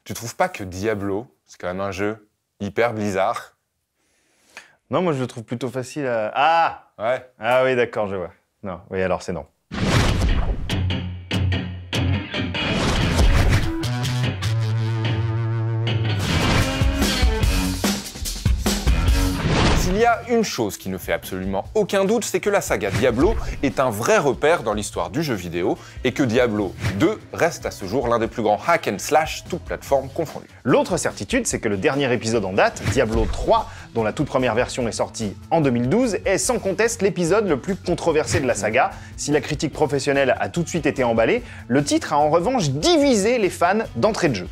Tu trouves pas que Diablo, c'est quand même un jeu hyper Blizzard? Non, moi je le trouve plutôt facile à... Ah! Ouais. Ah oui, d'accord, je vois. Non, oui, alors c'est non. S'il y a une chose qui ne fait absolument aucun doute, c'est que la saga Diablo est un vrai repère dans l'histoire du jeu vidéo et que Diablo 2 reste à ce jour l'un des plus grands hack and slash, toutes plateformes confondues. L'autre certitude, c'est que le dernier épisode en date, Diablo 3, dont la toute première version est sortie en 2012, est sans conteste l'épisode le plus controversé de la saga. Si la critique professionnelle a tout de suite été emballée, le titre a en revanche divisé les fans d'entrée de jeu.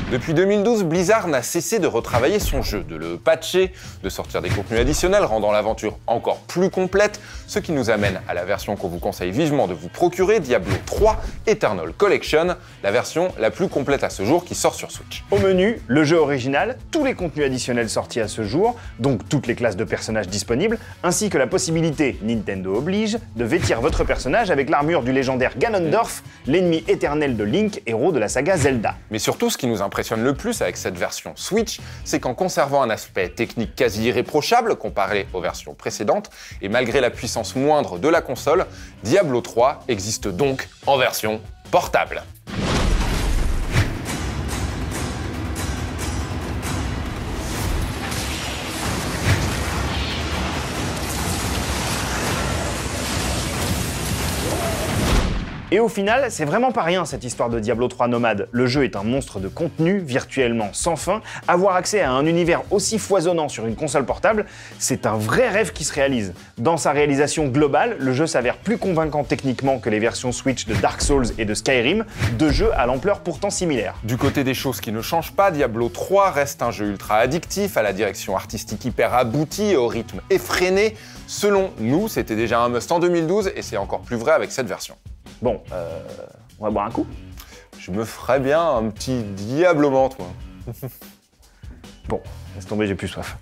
Depuis 2012, Blizzard n'a cessé de retravailler son jeu, de le patcher, de sortir des contenus additionnels rendant l'aventure encore plus complète, ce qui nous amène à la version qu'on vous conseille vivement de vous procurer, Diablo 3 Eternal Collection, la version la plus complète à ce jour qui sort sur Switch. Au menu, le jeu original, tous les contenus additionnels sortis à ce jour, donc toutes les classes de personnages disponibles, ainsi que la possibilité, Nintendo oblige, de vêtir votre personnage avec l'armure du légendaire Ganondorf, l'ennemi éternel de Link, héros de la saga Zelda. Mais surtout, ce qui nous impressionne le plus avec cette version Switch, c'est qu'en conservant un aspect technique quasi irréprochable comparé aux versions précédentes, et malgré la puissance moindre de la console, Diablo 3 existe donc en version portable. Et au final, c'est vraiment pas rien cette histoire de Diablo 3 Nomade. Le jeu est un monstre de contenu, virtuellement sans fin. Avoir accès à un univers aussi foisonnant sur une console portable, c'est un vrai rêve qui se réalise. Dans sa réalisation globale, le jeu s'avère plus convaincant techniquement que les versions Switch de Dark Souls et de Skyrim, deux jeux à l'ampleur pourtant similaire. Du côté des choses qui ne changent pas, Diablo 3 reste un jeu ultra addictif, à la direction artistique hyper aboutie et au rythme effréné. Selon nous, c'était déjà un must en 2012 et c'est encore plus vrai avec cette version. Bon, on va boire un coup? Je me ferais bien un petit Diablo menthe, moi. Bon, laisse tomber, j'ai plus soif.